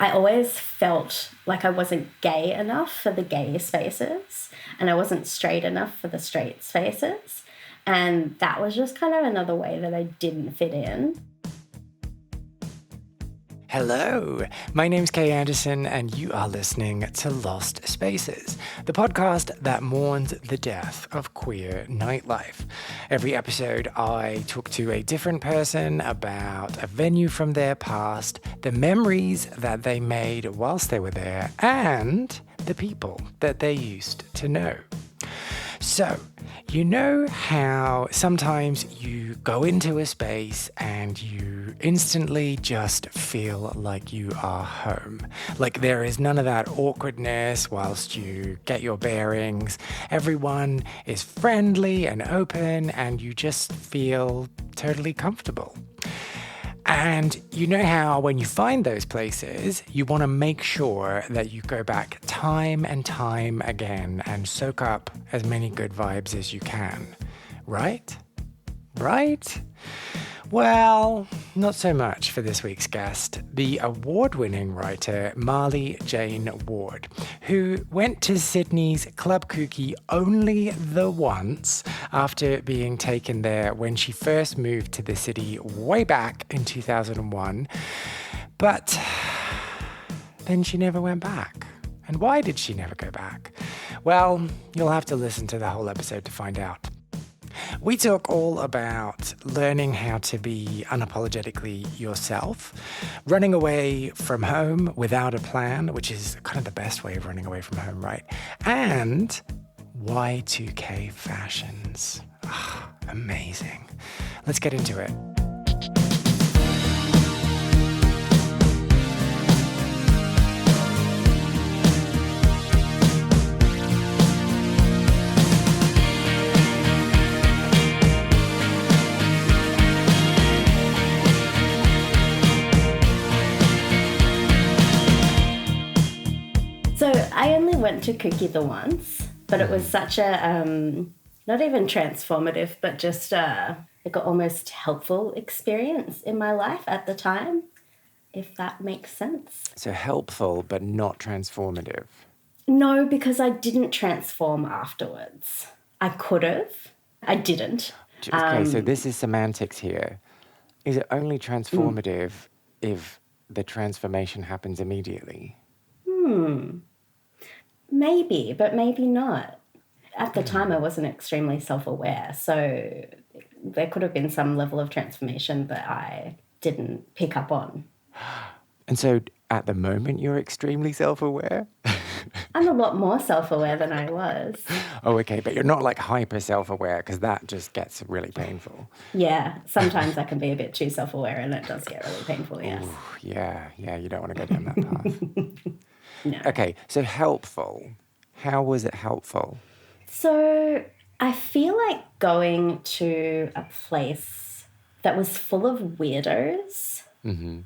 I always felt like I wasn't gay enough for the gay spaces and I wasn't straight enough for the straight spaces. And that was just kind of another way that I didn't fit in. Hello, my name's Kay Anderson, and you are listening to Lost Spaces, the podcast that mourns the death of queer nightlife. Every episode, I talk to a different person about a venue from their past, the memories that they made whilst they were there, and the people that they used to know. So, you know how sometimes you go into a space and you instantly just feel like you are home. Like there is none of that awkwardness whilst you get your bearings. Everyone is friendly and open and you just feel totally comfortable. And you know how when you find those places, you want to make sure that you go back time and time again and soak up as many good vibes as you can. Right? Right? Well, not so much for this week's guest, the award-winning writer Marlee Jane Ward, who went to Sydney's Club Kooky only the once after being taken there when she first moved to the city way back in 2001. But then she never went back. And why did she never go back? Well, you'll have to listen to the whole episode to find out. We talk all about learning how to be unapologetically yourself, running away from home without a plan, which is kind of the best way of running away from home, right? And Y2K fashions. Oh, amazing. Let's get into it. So I only went to Kooky the once, but it was such a, not even transformative, but just like an almost helpful experience in my life at the time, if that makes sense. So helpful, but not transformative. No, because I didn't transform afterwards. I could have. I didn't. Okay, so this is semantics here. Is it only transformative if the transformation happens immediately? Maybe, but maybe not. At the time, I wasn't extremely self-aware, so there could have been some level of transformation that I didn't pick up on. And so at the moment, you're extremely self-aware? I'm a lot more self-aware than I was. Oh, okay, but you're not like hyper self-aware because that just gets really painful. Yeah, sometimes I can be a bit too self-aware and it does get really painful, yes. Ooh, yeah, you don't want to go down that path. No. Okay, so helpful. How was it helpful? So I feel like going to a place that was full of weirdos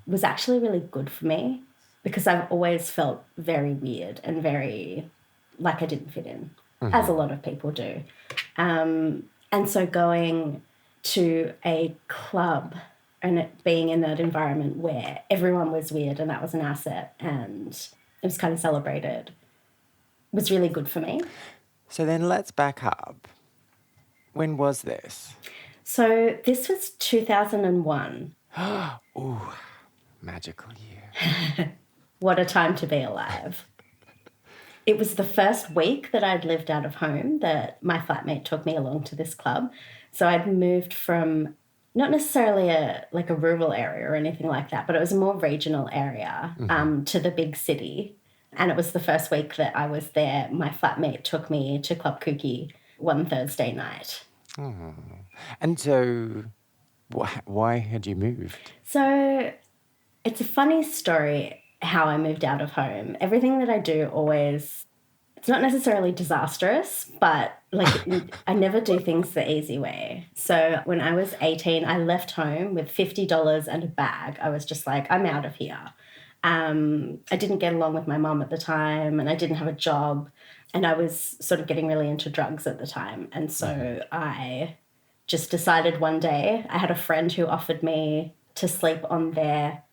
was actually really good for me because I've always felt very weird and very like I didn't fit in, as a lot of people do. And so going to a club and it being in that environment where everyone was weird and that was an asset and it was kind of celebrated was really good for me. So then let's back up. When was this? So this was 2001. Ooh, magical year. What a time to be alive. It was the first week that I'd lived out of home that my flatmate took me along to this club. So I'd moved from not necessarily a rural area or anything like that, but it was a more regional area to the big city. And it was the first week that I was there. My flatmate took me to Club Kooky one Thursday night. Oh. And so why had you moved? So it's a funny story how I moved out of home. Everything that I do always, it's not necessarily disastrous, but I never do things the easy way. So when I was 18, I left home with $50 and a bag. I was just like, I'm out of here. I didn't get along with my mum at the time and I didn't have a job and I was sort of getting really into drugs at the time. And so I just decided one day, I had a friend who offered me to sleep on their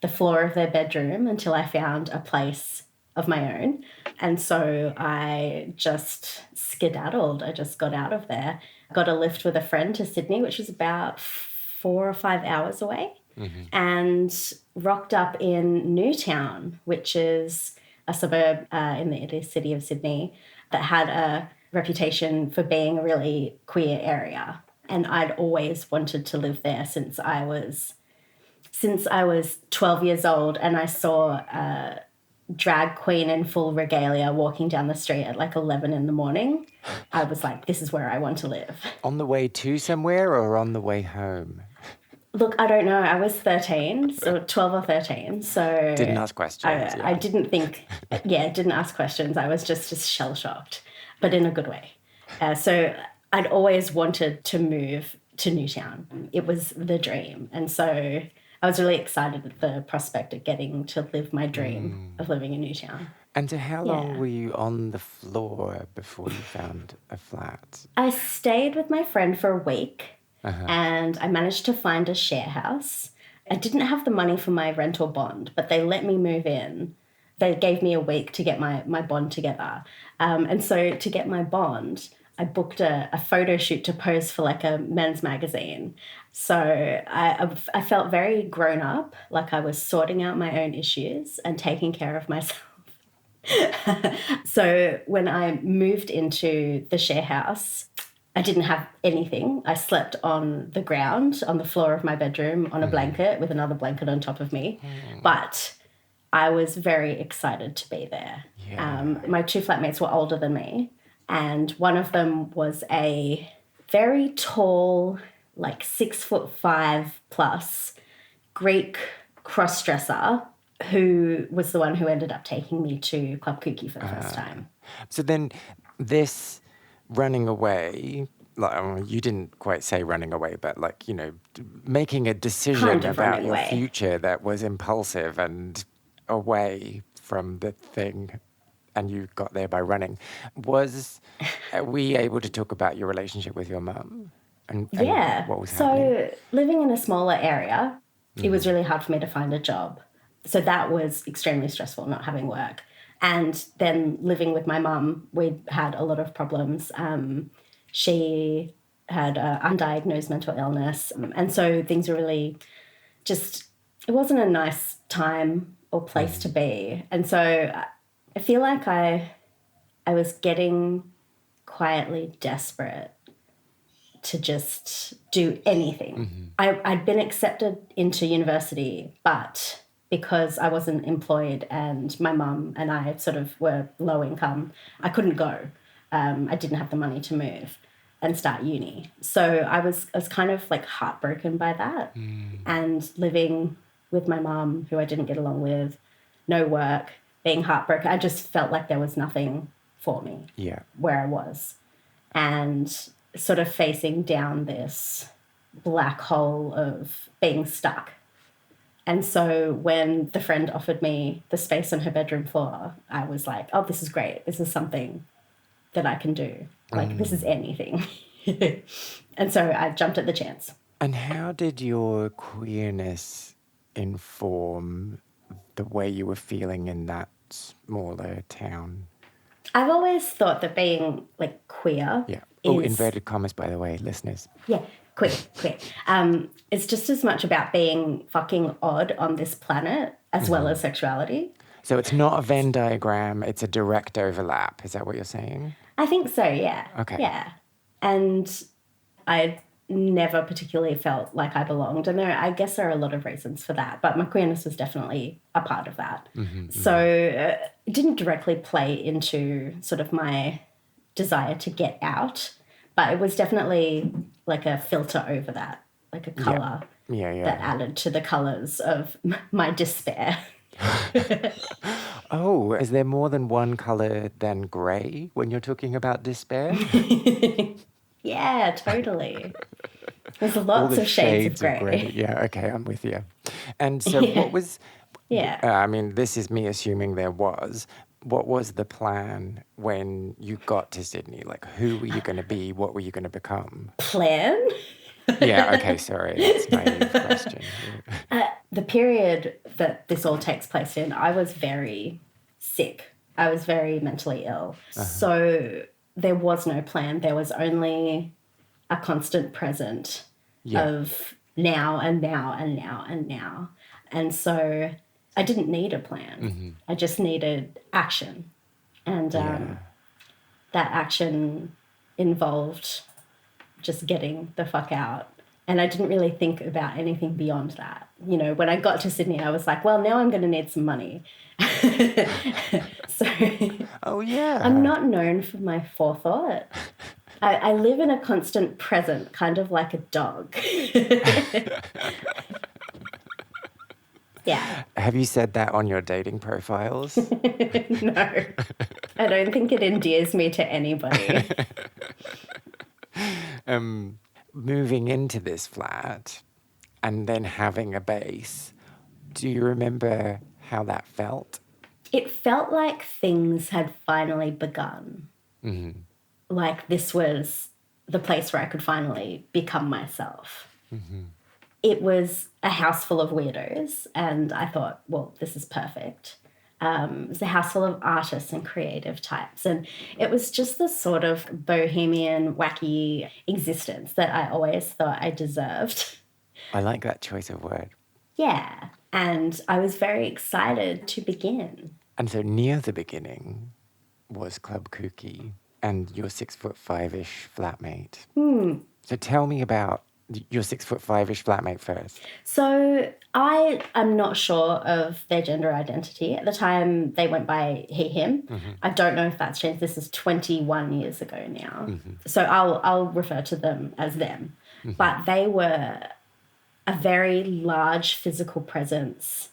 the floor of their bedroom until I found a place of my own. And so I just skedaddled. I just got out of there, got a lift with a friend to Sydney, which was about 4 or 5 hours away, and rocked up in Newtown, which is a suburb in the inner city of Sydney that had a reputation for being a really queer area. And I'd always wanted to live there since I was 12 years old, and I saw a drag queen in full regalia walking down the street at like 11 in the morning. I was like, this is where I want to live. On the way to somewhere or on the way home? Look, I don't know. I was 13, so 12 or 13. So Didn't ask questions. I didn't think, didn't ask questions. I was just shell-shocked, but in a good way. So I'd always wanted to move to Newtown. It was the dream. And so I was really excited at the prospect of getting to live my dream of living in Newtown. And so how long were you on the floor before you found a flat? I stayed with my friend for a week. And I managed to find a share house. I didn't have the money for my rental bond, but they let me move in. They gave me a week to get my bond together. And so to get my bond, I booked a photo shoot to pose for like a men's magazine. So I felt very grown up, like I was sorting out my own issues and taking care of myself. So when I moved into the share house, I didn't have anything. I slept on the ground, on the floor of my bedroom, on a blanket with another blanket on top of me. But I was very excited to be there. My 2 flatmates were older than me, and one of them was a very tall, like 6'5" plus Greek cross-dresser who was the one who ended up taking me to Club Kooky for the first time. So then this running away, like, you didn't quite say running away, but like, you know, making a decision Kind of about running your away. future that was impulsive and away from the thing, and you got there by running. Are we able to talk about your relationship with your mum? And what was happening? So living in a smaller area, it was really hard for me to find a job. So that was extremely stressful, not having work. And then living with my mum, we had a lot of problems. She had an undiagnosed mental illness. And so things were really just, it wasn't a nice time or place to be. And so I feel like I was getting quietly desperate to just do anything. I'd been accepted into university, but because I wasn't employed and my mum and I sort of were low income, I couldn't go. I didn't have the money to move and start uni. So I was kind of like heartbroken by that and living with my mum, who I didn't get along with, no work, being heartbroken. I just felt like there was nothing for me where I was, and sort of facing down this black hole of being stuck. And so when the friend offered me the space on her bedroom floor, I was like, oh, this is great. This is something that I can do. Like, this is anything. And so I jumped at the chance. And how did your queerness inform the way you were feeling in that smaller town? I've always thought that being, like, queer inverted commas, by the way, listeners. Queer. It's just as much about being fucking odd on this planet as well as sexuality. So it's not a Venn diagram, it's a direct overlap. Is that what you're saying? I think so, yeah. Okay. Yeah. And I never particularly felt like I belonged. And I guess there are a lot of reasons for that, but my queerness was definitely a part of that. So it didn't directly play into sort of my desire to get out, but it was definitely like a filter over that, like a colour that added to the colours of my despair. Oh, is there more than one colour than grey when you're talking about despair? Yeah, totally. There's lots of shades of grey. Yeah, okay, I'm with you. And so what was... I mean, this is me assuming there was. What was the plan when you got to Sydney? Like, who were you going to be? What were you going to become? Plan? Yeah, okay, sorry. That's a naive question. The period that this all takes place in, I was very sick. I was very mentally ill. So there was no plan. There was only a constant present of now and now and now and now. And so I didn't need a plan. I just needed action. And that action involved just getting the fuck out. And I didn't really think about anything beyond that. You know, when I got to Sydney, I was like, well, now I'm going to need some money. So Oh, yeah. I'm not known for my forethought. I live in a constant present, kind of like a dog. Yeah. Have you said that on your dating profiles? No. I don't think it endears me to anybody. Moving into this flat and then having a base, do you remember how that felt? It felt like things had finally begun. Mm-hmm. Like this was the place where I could finally become myself. Mm-hmm. It was a house full of weirdos, and I thought, well, this is perfect. It was a house full of artists and creative types, and it was just the sort of bohemian, wacky existence that I always thought I deserved. I like that choice of word. Yeah, and I was very excited to begin. And so near the beginning was Club Kooky and your 6'5"-ish flatmate. So tell me about your 6'5"-ish flatmate first. So I am not sure of their gender identity. At the time, they went by he, him. Mm-hmm. I don't know if that's changed. This is 21 years ago now. Mm-hmm. So I'll refer to them as them. Mm-hmm. But they were a very large physical presence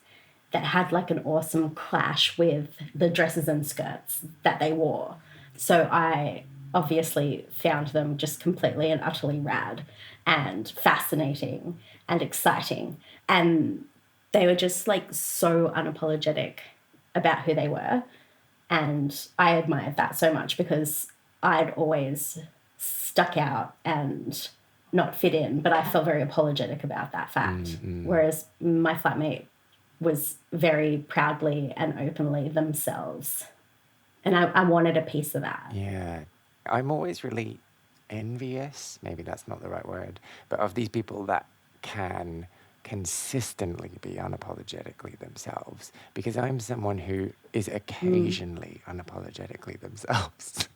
that had like an awesome clash with the dresses and skirts that they wore. So I obviously found them just completely and utterly rad and fascinating and exciting. And they were just like so unapologetic about who they were. And I admired that so much because I'd always stuck out and not fit in, but I felt very apologetic about that fact. Mm-hmm. Whereas my flatmate was very proudly and openly themselves. And I wanted a piece of that. Yeah. I'm always really envious, maybe that's not the right word, but of these people that can consistently be unapologetically themselves, because I'm someone who is occasionally unapologetically themselves.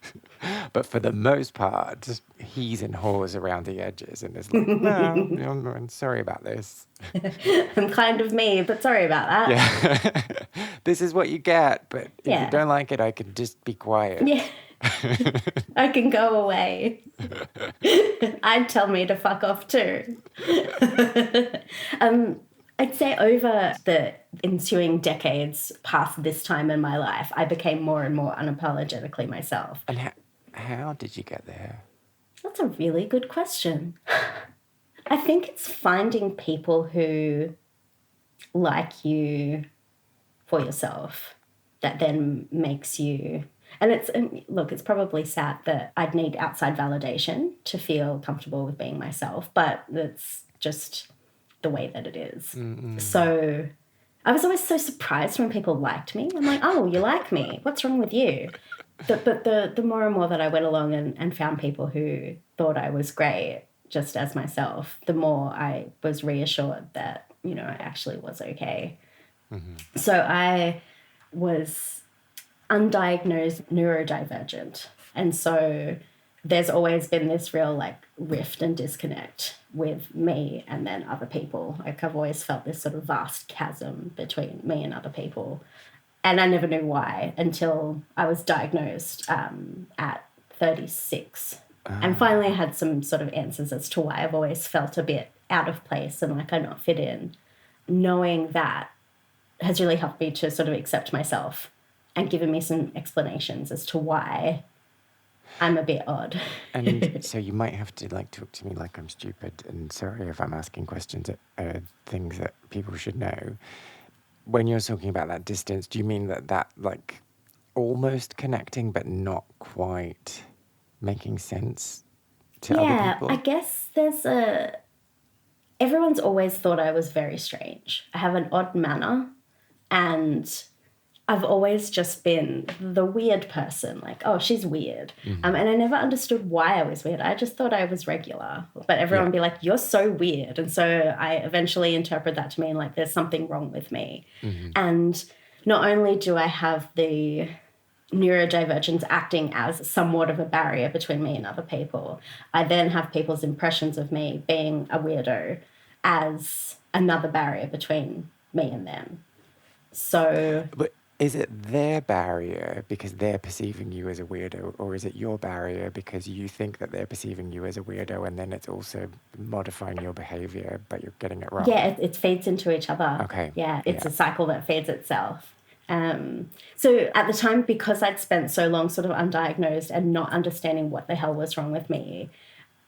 But for the most part, he's and haws around the edges and is like, no, I'm sorry about this. I'm kind of me, but sorry about that. Yeah. This is what you get, but if you don't like it, I can just be quiet. Yeah. I can go away. I'd tell me to fuck off too. I'd say over the ensuing decades past this time in my life, I became more and more unapologetically myself. And how did you get there? That's a really good question. I think it's finding people who like you for yourself that then makes you... And it's probably sad that I'd need outside validation to feel comfortable with being myself, but it's just the way that it is. Mm-hmm. So I was always so surprised when people liked me. I'm like, oh, you like me? What's wrong with you? But the more and more that I went along and found people who thought I was great just as myself, the more I was reassured that, you know, I actually was okay. Mm-hmm. So I was undiagnosed neurodivergent. And so there's always been this real like rift and disconnect with me and then other people. Like I've always felt this sort of vast chasm between me and other people. And I never knew why until I was diagnosed at 36. And finally I had some sort of answers as to why I've always felt a bit out of place and like I not fit in. Knowing that has really helped me to sort of accept myself and given me some explanations as to why I'm a bit odd. And so you might have to like talk to me like I'm stupid and sorry if I'm asking questions at things that people should know. When you're talking about that distance, do you mean that like almost connecting but not quite making sense to other people? Yeah, I guess there's a everyone's always thought I was very strange. I have an odd manner, and I've always just been the weird person, like, oh, she's weird. And I never understood why I was weird. I just thought I was regular. But everyone would be like, you're so weird. And so I eventually interpret that to mean like there's something wrong with me. And not only do I have the neurodivergence acting as somewhat of a barrier between me and other people, I then have people's impressions of me being a weirdo as another barrier between me and them. So... But is it their barrier because they're perceiving you as a weirdo, or is it your barrier because you think that they're perceiving you as a weirdo and then it's also modifying your behavior, but you're getting it wrong? Yeah, it feeds into each other. Okay. Yeah, it's a cycle that feeds itself. So at the time, because I'd spent so long sort of undiagnosed and not understanding what the hell was wrong with me,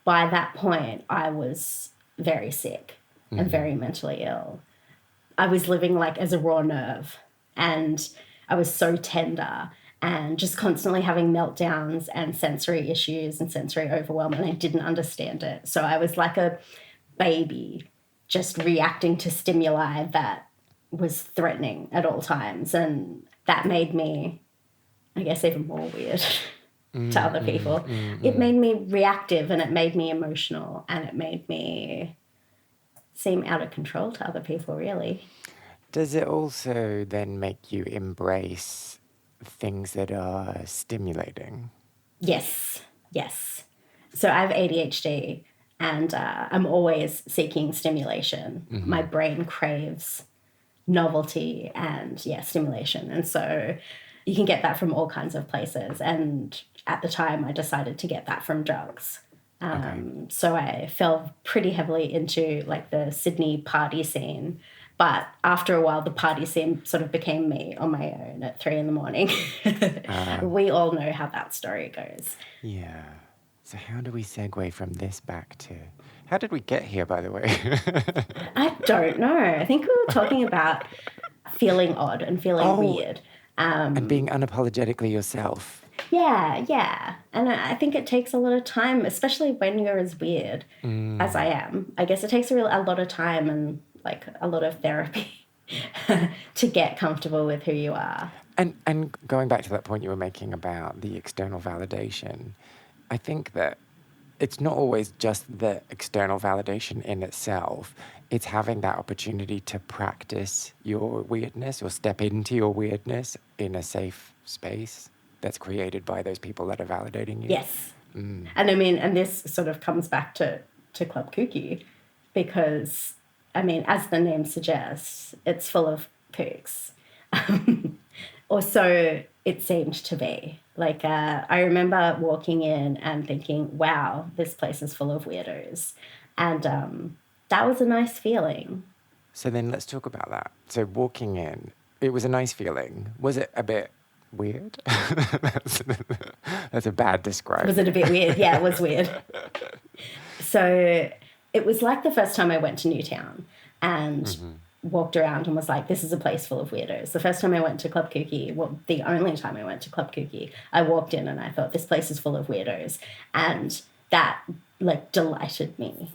by that point, I was very sick and very mentally ill. I was living like as a raw nerve, and I was so tender and just constantly having meltdowns and sensory issues and sensory overwhelm, and I didn't understand it. So I was like a baby just reacting to stimuli that was threatening at all times, and that made me, I guess, even more weird to other people. It made me reactive, and it made me emotional, and it made me seem out of control to other people, really. Does it also then make you embrace things that are stimulating? Yes. So I have ADHD, and I'm always seeking stimulation. My brain craves novelty and, stimulation. And so you can get that from all kinds of places. And at the time, I decided to get that from drugs. So I fell pretty heavily into like the Sydney party scene. But after a while, the party scene sort of became me on my own at 3 a.m. We all know how that story goes. Yeah. So how do we segue from this back to... How did we get here, by the way? I don't know. I think we were talking about feeling odd and feeling weird. And being unapologetically yourself. Yeah. And I think it takes a lot of time, especially when you're as weird as I am. I guess it takes a lot of time and like a lot of therapy to get comfortable with who you are. And going back to that point you were making about the external validation, I think that it's not always just the external validation in itself. It's having that opportunity to practice your weirdness or step into your weirdness in a safe space that's created by those people that are validating you. Yes. And I mean, and this sort of comes back to Club Kooky, because, I mean, as the name suggests, it's full of kooks. Or so it seemed to be. Like, I remember walking in and thinking, wow, this place is full of weirdos. And that was a nice feeling. So then let's talk about that. So walking in, it was a nice feeling. Was it a bit weird? That's a bad description. Was it a bit weird? Yeah, it was weird. So it was like the first time I went to Newtown and walked around and was like, this is a place full of weirdos. The first time I went to Club Kooky, well, the only time I went to Club Kooky, I walked in and I thought, this place is full of weirdos. And that, like, delighted me.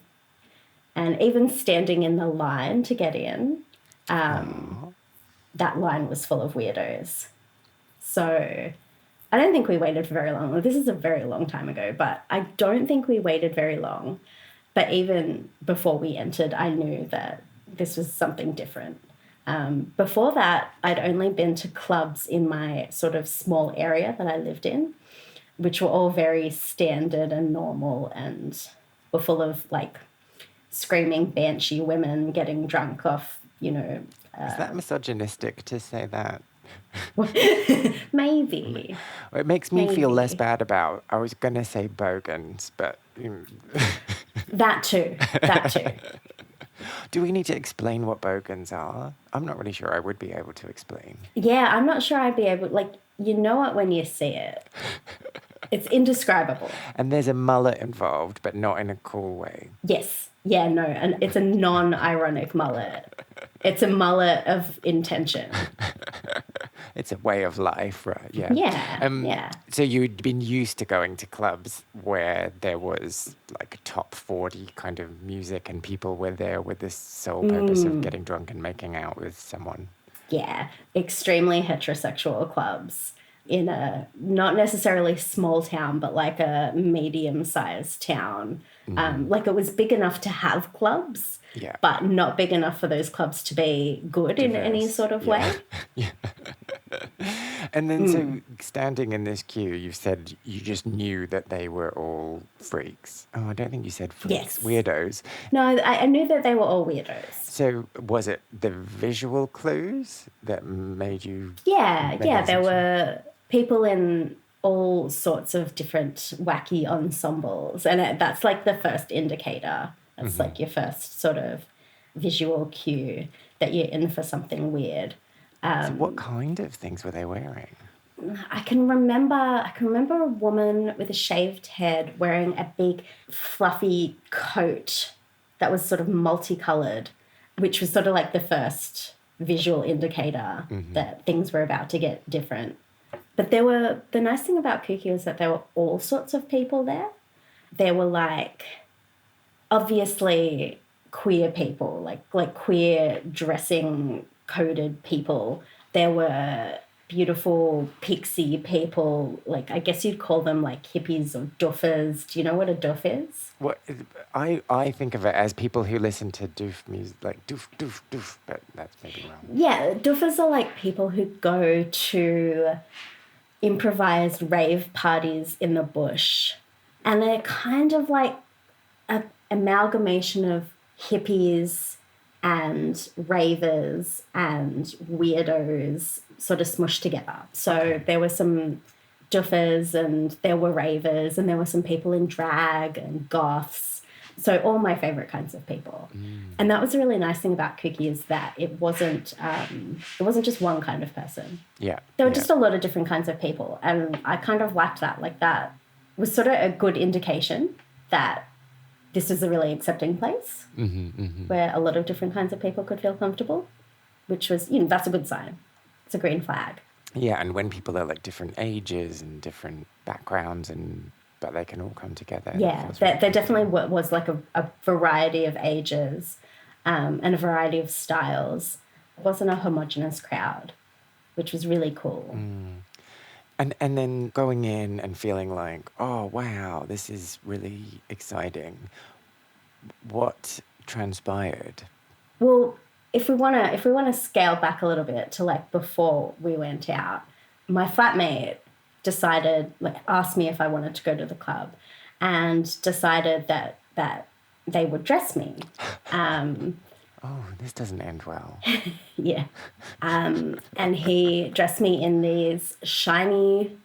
And even standing in the line to get in, that line was full of weirdos. So I don't think we waited for very long. This is a very long time ago, but I don't think we waited very long. But even before we entered, I knew that this was something different. Before that, I'd only been to clubs in my sort of small area that I lived in, which were all very standard and normal and were full of, like, screaming, banshee women getting drunk off, you know... Is that misogynistic to say that? Maybe. It makes me feel less bad about... I was going to say bogans, but... That too. Do we need to explain what bogans are? I'm not really sure I would be able to explain. Yeah, I'm not sure I'd be able... Like, you know it when you see it. It's indescribable. And there's a mullet involved, but not in a cool way. Yes. Yeah, no, and it's a non-ironic mullet. It's a mullet of intention. It's a way of life, right? Yeah. Yeah. So you'd been used to going to clubs where there was like top 40 kind of music and people were there with this sole purpose of getting drunk and making out with someone. Yeah, extremely heterosexual clubs in a not necessarily small town, but like a medium-sized town. Like it was big enough to have clubs, but not big enough for those clubs to be good in any sort of way. Yeah. And then so standing in this queue, you said you just knew that they were all freaks. Oh, I don't think you said freaks. Yes. Weirdos. No, I knew that they were all weirdos. So was it the visual clues that made you... Yeah. There were people in all sorts of different wacky ensembles. And that's like the first indicator. That's like your first sort of visual cue that you're in for something weird. So what kind of things were they wearing? I can remember a woman with a shaved head wearing a big fluffy coat that was sort of multicolored, which was sort of like the first visual indicator that things were about to get different. But the nice thing about Kooky was that there were all sorts of people there. There were like, obviously queer people, like queer dressing coded people. There were beautiful pixie people, like I guess you'd call them like hippies or doofers. Do you know what a doof is? What I think of it as people who listen to doof music, like doof, doof, doof, but that's maybe wrong. Yeah, doofers are like people who go to improvised rave parties in the bush. And they're kind of like an amalgamation of hippies and ravers and weirdos sort of smushed together. So there were some doofers and there were ravers and there were some people in drag and goths. So all my favourite kinds of people. And that was the really nice thing about Kooky is that it wasn't just one kind of person. Yeah. There were just a lot of different kinds of people. And I kind of liked that. Like that was sort of a good indication that this is a really accepting place where a lot of different kinds of people could feel comfortable, which was, that's a good sign. It's a green flag. Yeah, and when people are like different ages and different backgrounds but they can all come together. Yeah, there definitely was like a variety of ages and a variety of styles. It wasn't a homogenous crowd, which was really cool. And then going in and feeling like, oh, wow, this is really exciting. What transpired? Well, if we want to scale back a little bit to like before we went out, my flatmate asked me if I wanted to go to the club and decided that they would dress me. Oh, this doesn't end well. Yeah. And he dressed me in these shiny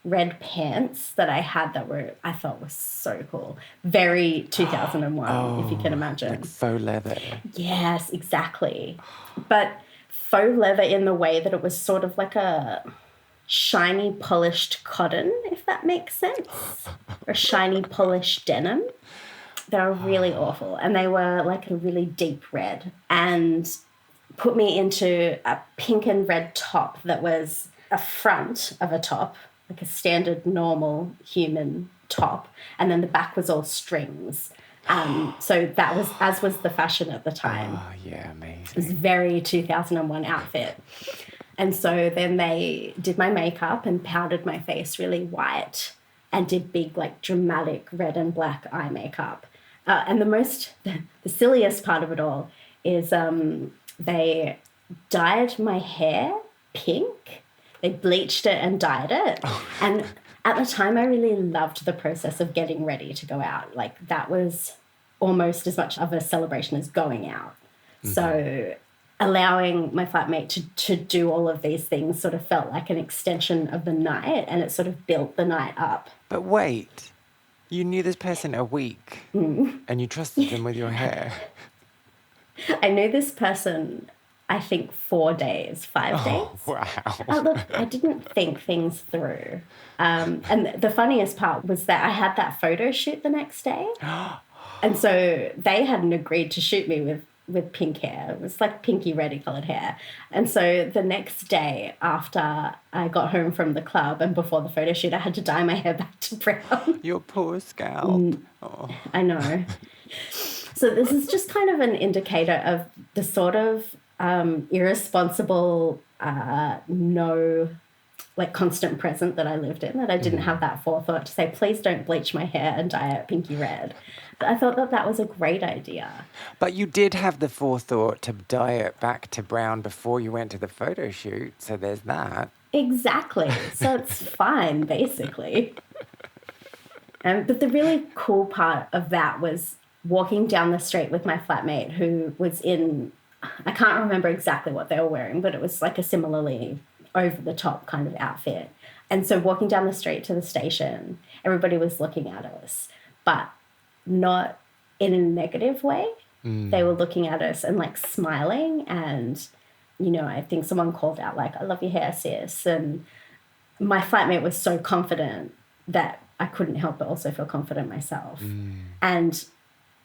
red pants that I had that I thought was so cool. Very 2001, if you can imagine. Like faux leather. Yes, exactly. But faux leather in the way that it was sort of like a shiny polished cotton, if that makes sense. Or shiny polished denim. They were really awful. And they were like a really deep red. And put me into a pink and red top that was a front of a top, like a standard normal human top. And then the back was all strings. So that was, as was the fashion at the time. Oh, yeah, amazing. It was a very 2001 outfit. And so then they did my makeup and powdered my face really white and did big, like, dramatic red and black eye makeup. And the silliest part of it all is they dyed my hair pink. They bleached it and dyed it. And at the time, I really loved the process of getting ready to go out. Like, that was almost as much of a celebration as going out. So allowing my flatmate to do all of these things sort of felt like an extension of the night, and it sort of built the night up. But wait, you knew this person a week and you trusted them with your hair. I knew this person, I think, 5 days. Wow. Look, I didn't think things through. And the funniest part was that I had that photo shoot the next day. And so they hadn't agreed to shoot me with with pink hair. It was like pinky reddy coloured hair. And so the next day after I got home from the club and before the photo shoot, I had to dye my hair back to brown. Your poor scalp. I know. So this is just kind of an indicator of the sort of irresponsible, constant present that I lived in, that I didn't have that forethought to say, please don't bleach my hair and dye it pinky red. But I thought that was a great idea. But you did have the forethought to dye it back to brown before you went to the photo shoot, so there's that. Exactly. So it's fine, basically. But the really cool part of that was walking down the street with my flatmate who was in, I can't remember exactly what they were wearing, but it was like a similarly over-the-top kind of outfit. And so walking down the street to the station, everybody was looking at us, but not in a negative way. They were looking at us and like smiling, and, you know, I think someone called out like, I love your hair, sis. And my flatmate was so confident that I couldn't help but also feel confident myself. And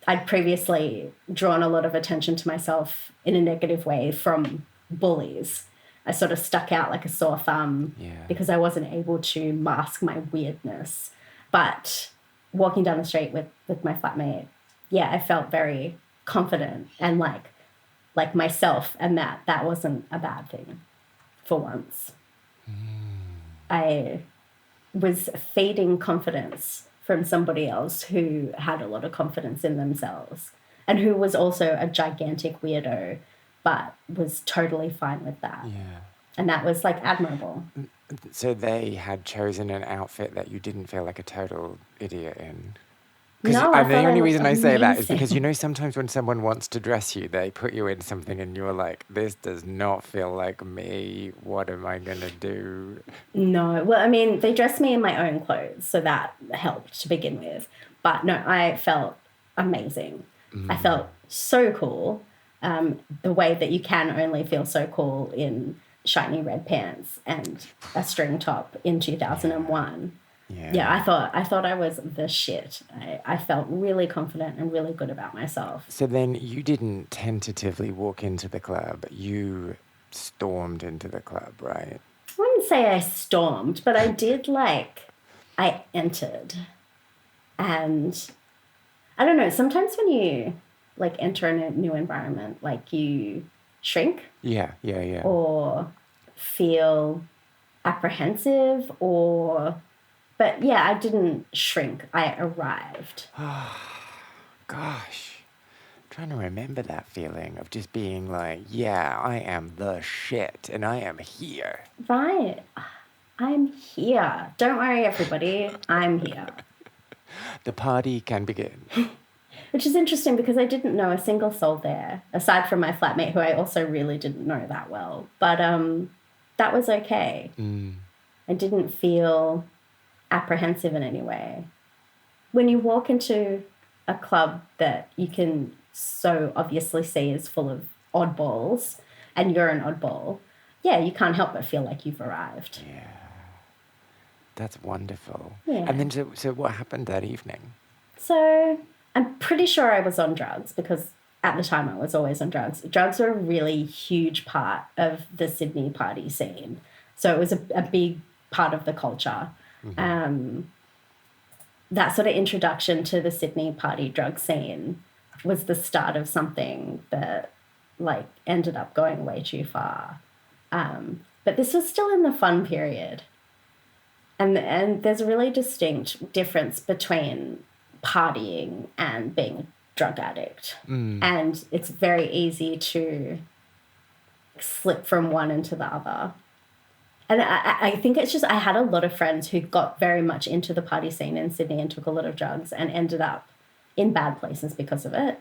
I'd previously drawn a lot of attention to myself in a negative way from bullies. I sort of stuck out like a sore thumb because I wasn't able to mask my weirdness. But walking down the street with my flatmate, I felt very confident and like myself, and that wasn't a bad thing for once. I was feeding confidence from somebody else who had a lot of confidence in themselves and who was also a gigantic weirdo, but was totally fine with that. Yeah. And that was like admirable. So they had chosen an outfit that you didn't feel like a total idiot in? No, And the only reason I say that is amazing. because, you know, sometimes when someone wants to dress you, they put you in something and you're like, this does not feel like me. What am I going to do? No. Well, I mean, they dressed me in my own clothes, so that helped to begin with. But no, I felt amazing. I felt so cool. The way that you can only feel so cool in shiny red pants and a string top in 2001. Yeah, I thought I was the shit. I felt really confident and really good about myself. So then you didn't tentatively walk into the club. You stormed into the club, right? I wouldn't say I stormed, but I did I entered. And I don't know, sometimes when you enter in a new environment, you shrink. Yeah. Or feel apprehensive But yeah, I didn't shrink. I arrived. Gosh. I'm trying to remember that feeling of just being like, yeah, I am the shit and I am here. Right. I'm here. Don't worry, everybody. I'm here. The party can begin. Which is interesting because I didn't know a single soul there, aside from my flatmate, who I also really didn't know that well. But that was okay. I didn't feel apprehensive in any way. When you walk into a club that you can so obviously see is full of oddballs, and you're an oddball, you can't help but feel like you've arrived. Yeah. That's wonderful. Yeah. And then so what happened that evening? So I'm pretty sure I was on drugs because at the time I was always on drugs. Drugs were a really huge part of the Sydney party scene. So it was a big part of the culture. That sort of introduction to the Sydney party drug scene was the start of something that ended up going way too far. But this was still in the fun period. And there's a really distinct difference between partying and being a drug addict. And it's very easy to slip from one into the other. And I think it's just I had a lot of friends who got very much into the party scene in Sydney and took a lot of drugs and ended up in bad places because of it.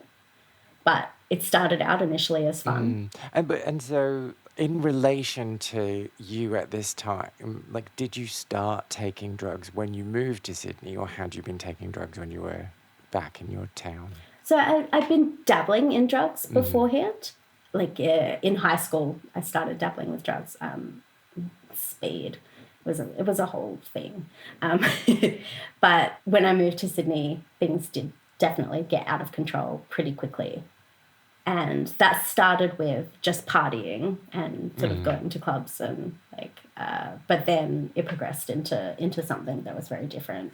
But it started out initially as fun. And so in relation to you at this time, did you start taking drugs when you moved to Sydney, or had you been taking drugs when you were back in your town? So I've been dabbling in drugs beforehand. In high school, I started dabbling with drugs. Speed it was a whole thing. But when I moved to Sydney, things did definitely get out of control pretty quickly. And that started with just partying and sort of going to clubs and but then it progressed into something that was very different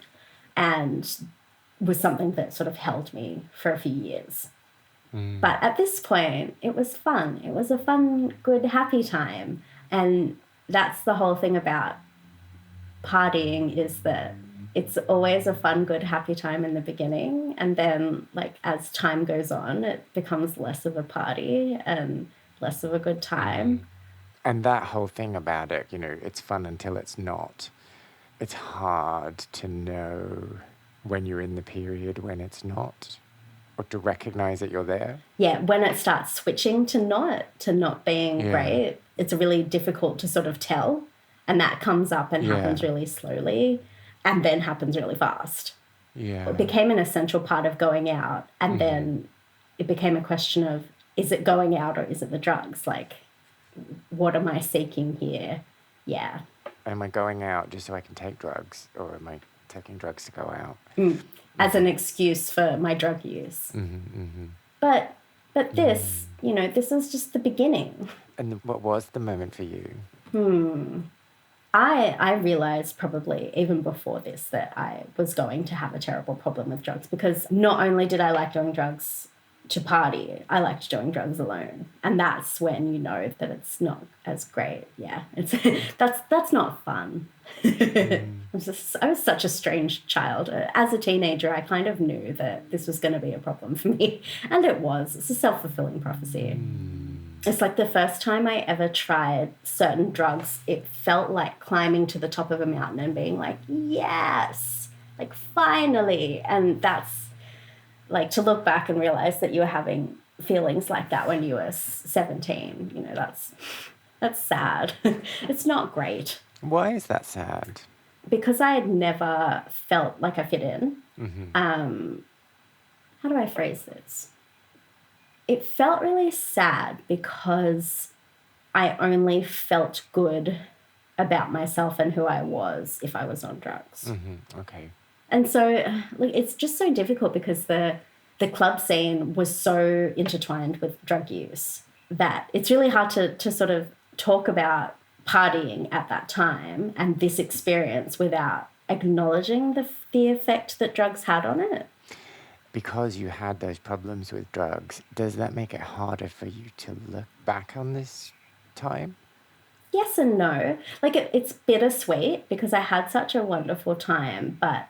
and was something that sort of held me for a few years. But at this point, it was fun. It was a fun, good, happy time. And that's the whole thing about partying, is that it's always a fun, good, happy time in the beginning. And then, as time goes on, it becomes less of a party and less of a good time. And that whole thing about it, it's fun until it's not. It's hard to know when you're in the period when it's not, or to recognize that you're there. Yeah, when it starts switching to not being great, it's really difficult to sort of tell. And that comes up and happens really slowly and then happens really fast. Yeah. It became an essential part of going out. And then it became a question of, is it going out or is it the drugs? What am I seeking here? Yeah. Am I going out just so I can take drugs, or am I taking drugs to go out? As an excuse for my drug use. But this, this is just the beginning. And what was the moment for you? I realized probably even before this that I was going to have a terrible problem with drugs, because not only did I like doing drugs to party, I liked doing drugs alone. And that's when you know that it's not as great. Yeah, that's not fun. I was such a strange child. As a teenager, I kind of knew that this was going to be a problem for me. And it was. It's a self-fulfilling prophecy. It's like the first time I ever tried certain drugs, it felt like climbing to the top of a mountain and being like, yes, finally. And that's to look back and realize that you were having feelings like that when you were 17, that's sad. It's not great. Why is that sad? Because I had never felt like I fit in. How do I phrase this? It felt really sad because I only felt good about myself and who I was if I was on drugs. Okay. And so it's just so difficult because the club scene was so intertwined with drug use that it's really hard to sort of talk about partying at that time and this experience without acknowledging the effect that drugs had on it. Because you had those problems with drugs, does that make it harder for you to look back on this time? Yes and no. It's bittersweet because I had such a wonderful time, but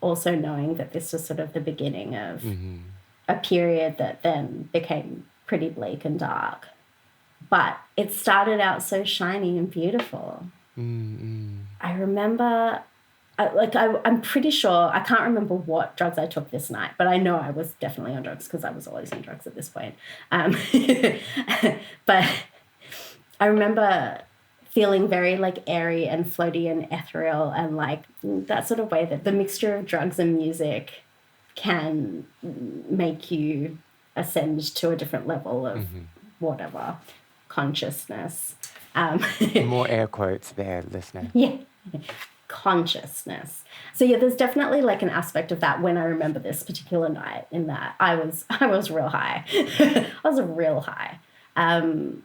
also knowing that this was sort of the beginning of a period that then became pretty bleak and dark. But it started out so shiny and beautiful. I remember, I'm pretty sure, I can't remember what drugs I took this night, but I know I was definitely on drugs because I was always on drugs at this point. But I remember feeling very airy and floaty and ethereal and that sort of way that the mixture of drugs and music can make you ascend to a different level of whatever consciousness. More air quotes there, listener. Yeah. Consciousness. So yeah, there's definitely an aspect of that when I remember this particular night, in that I was real high. I was real high. And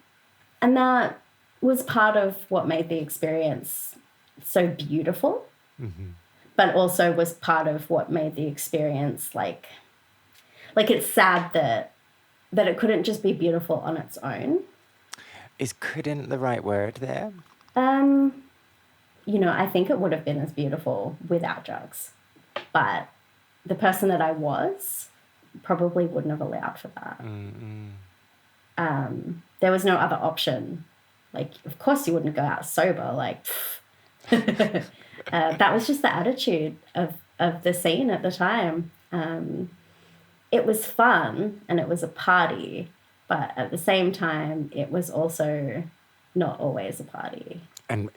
that was part of what made the experience so beautiful, but also was part of what made the experience it's sad that it couldn't just be beautiful on its own. Is couldn't the right word there? I think it would have been as beautiful without drugs, but the person that I was probably wouldn't have allowed for that. There was no other option. Of course you wouldn't go out sober. That was just the attitude of the scene at the time. It was fun and it was a party, but at the same time, it was also not always a party. And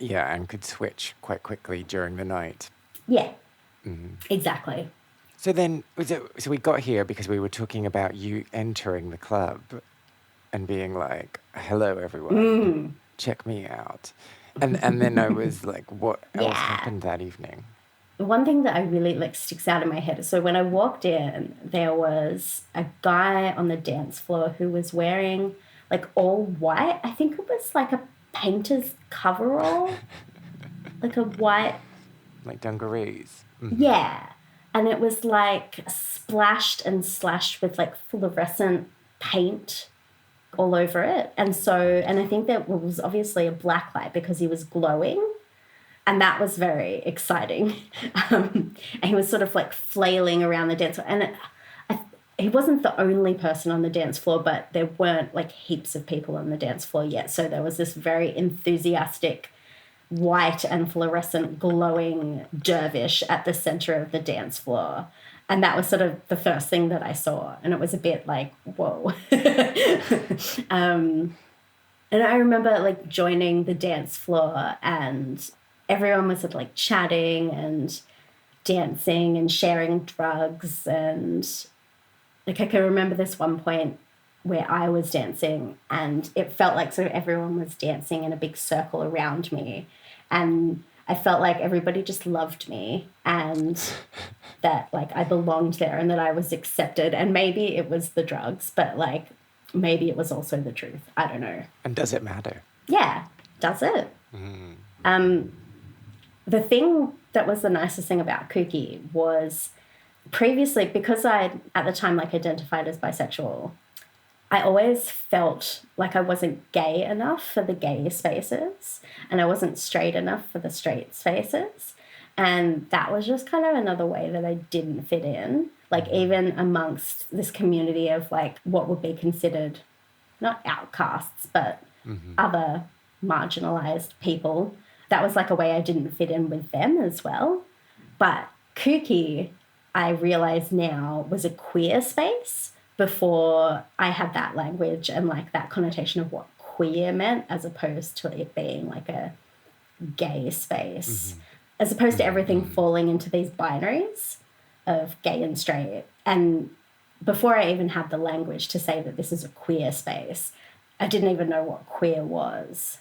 could switch quite quickly during the night. Yeah, exactly. So then, so we got here because we were talking about you entering the club and being like, hello, everyone, check me out. And then I was like, what else happened that evening? one thing that I really like sticks out in my head. So when I walked in, there was a guy on the dance floor who was wearing like all white. I think it was like a painter's coverall, like a white. Like dungarees. Yeah. And it was like splashed and slashed with like fluorescent paint all over it. And I think that was obviously a black light because he was glowing. And that was very exciting. And he was sort of like flailing around the dance floor. And he wasn't the only person on the dance floor, but there weren't like heaps of people on the dance floor yet. So there was this very enthusiastic white and fluorescent glowing dervish at the center of the dance floor. And that was sort of the first thing that I saw. And it was a bit like, whoa. And I remember like joining the dance floor and everyone was like chatting and dancing and sharing drugs. And like I can remember this one point where I was dancing and it felt like sort of everyone was dancing in a big circle around me. And I felt like everybody just loved me and that like I belonged there and that I was accepted. And maybe it was the drugs, but like maybe it was also the truth. I don't know. And does it matter? Yeah, does it? The thing that was the nicest thing about Kooky was previously, because I at the time like identified as bisexual, I always felt like I wasn't gay enough for the gay spaces and I wasn't straight enough for the straight spaces. And that was just kind of another way that I didn't fit in, like even amongst this community of like what would be considered not outcasts, but other marginalized people. That was like a way I didn't fit in with them as well. But Kooky, I realize now, was a queer space before I had that language and like that connotation of what queer meant as opposed to it being like a gay space, as opposed to everything falling into these binaries of gay and straight. And before I even had the language to say that this is a queer space, I didn't even know what queer was.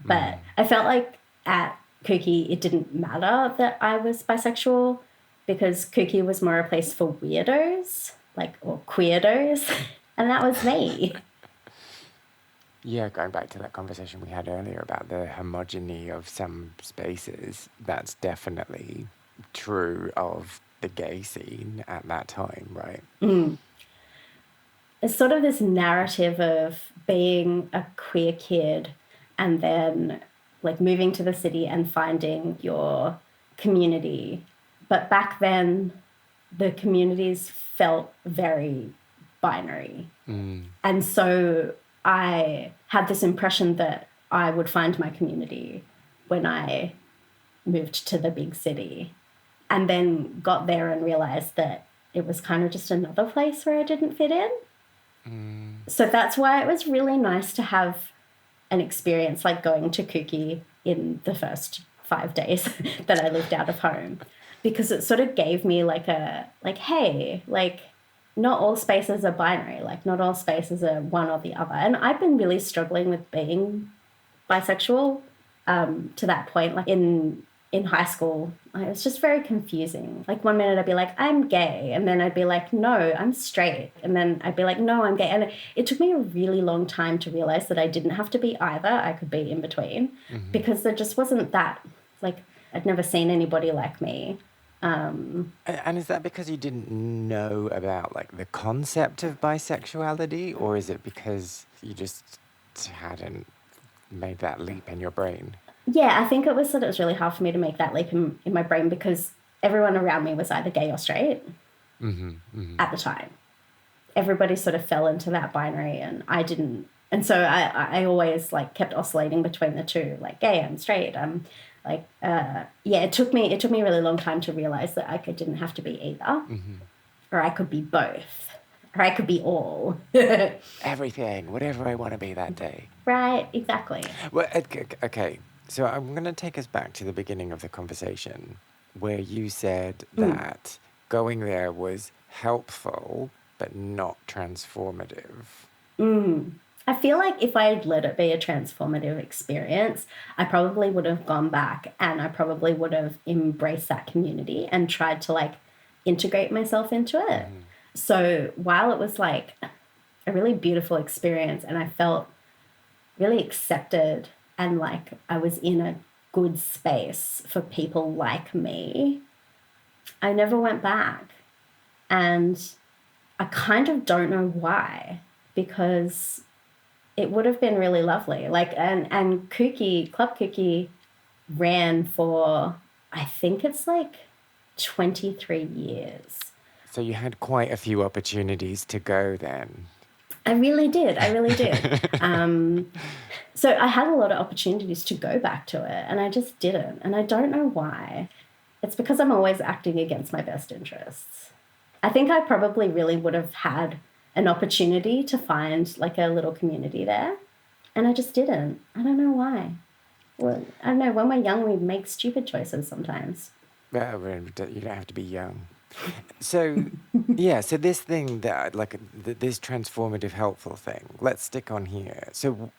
But I felt like at Kooky, it didn't matter that I was bisexual because Kooky was more a place for weirdos, like, or queerdos, and that was me. Yeah, going back to that conversation we had earlier about the homogeny of some spaces, that's definitely true of the gay scene at that time, right? It's sort of this narrative of being a queer kid and then like moving to the city and finding your community. But back then, the communities felt very binary. And so I had this impression that I would find my community when I moved to the big city, and then got there and realized that it was kind of just another place where I didn't fit in. So that's why it was really nice to have an experience like going to Kooky in the first 5 days that I lived out of home, because it sort of gave me like a, like, hey, like, not all spaces are binary, like not all spaces are one or the other. And I've been really struggling with being bisexual to that point. Like in high school, it was just very confusing. Like one minute I'd be like, I'm gay. And then I'd be like, no, I'm straight. And then I'd be like, no, I'm gay. And it took me a really long time to realize that I didn't have to be either. I could be in between because there just wasn't that, like, I'd never seen anybody like me. And is that because you didn't know about like the concept of bisexuality, or is it because you just hadn't made that leap in your brain? Yeah, I think it was that it was really hard for me to make that leap in my brain because everyone around me was either gay or straight at the time. Everybody sort of fell into that binary and I didn't. And so I always like kept oscillating between the two, like gay and straight. It took me a really long time to realize that I didn't have to be either, or I could be both, or I could be all. Everything, whatever I want to be that day. Right, exactly. Well, okay. So I'm going to take us back to the beginning of the conversation where you said that going there was helpful but not transformative. I feel like if I had let it be a transformative experience, I probably would have gone back and I probably would have embraced that community and tried to like integrate myself into it. So while it was like a really beautiful experience and I felt really accepted and like I was in a good space for people like me, I never went back. And I kind of don't know why, because it would have been really lovely. Like, and Kooky, Club Kooky ran for, I think it's like 23 years. So you had quite a few opportunities to go then. I really did. So I had a lot of opportunities to go back to it and I just didn't. And I don't know why. It's because I'm always acting against my best interests. I think I probably really would have had an opportunity to find like a little community there. And I just didn't. I don't know why. Well, I don't know. When we're young, we make stupid choices sometimes. Well, you don't have to be young. So, yeah, so this thing that, like, this transformative, helpful thing, let's stick on here. So,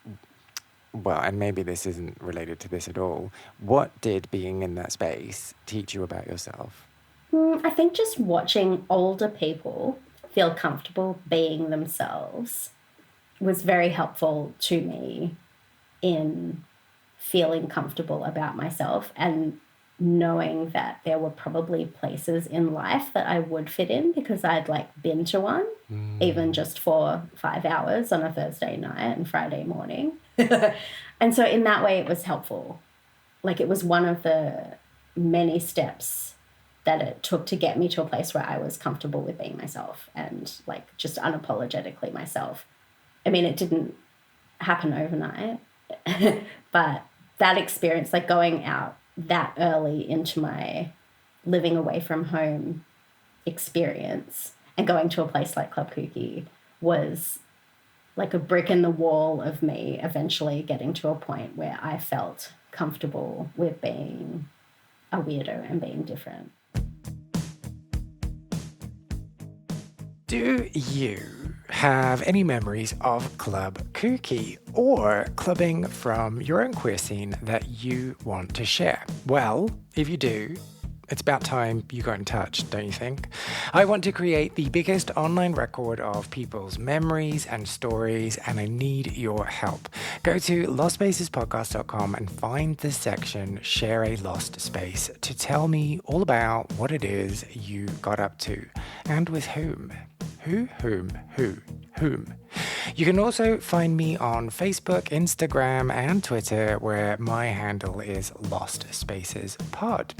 well, and maybe this isn't related to this at all. What did being in that space teach you about yourself? I think just watching older people feel comfortable being themselves was very helpful to me in feeling comfortable about myself and knowing that there were probably places in life that I would fit in because I'd like been to one, even just for 5 hours on a Thursday night and Friday morning. And so in that way, it was helpful. Like it was one of the many steps that it took to get me to a place where I was comfortable with being myself and like just unapologetically myself. I mean, it didn't happen overnight, but that experience, like going out that early into my living away from home experience and going to a place like Club Kooky was like a brick in the wall of me eventually getting to a point where I felt comfortable with being a weirdo and being different. Do you have any memories of Club Kooky or clubbing from your own queer scene that you want to share? Well, if you do, it's about time you got in touch, don't you think? I want to create the biggest online record of people's memories and stories, and I need your help. Go to lostspacespodcast.com and find the section Share a Lost Space to tell me all about what it is you got up to and with whom. Whom. You can also find me on Facebook, Instagram, and Twitter, where my handle is Lost Spaces Pod.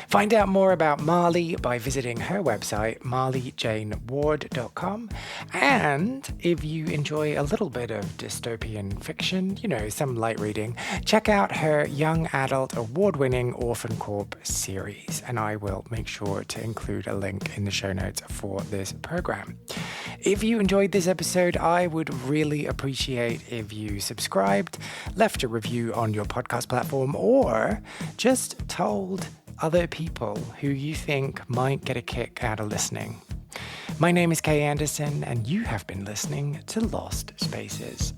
Find out more about Marlee by visiting her website, marleejaneward.com. And if you enjoy a little bit of dystopian fiction, some light reading, check out her young adult award-winning Orphan Corp series. And I will make sure to include a link in the show notes for this program. If you enjoyed this episode, I would really appreciate if you subscribed, left a review on your podcast platform, or just told other people who you think might get a kick out of listening. My name is Kay Anderson, and you have been listening to Lost Spaces.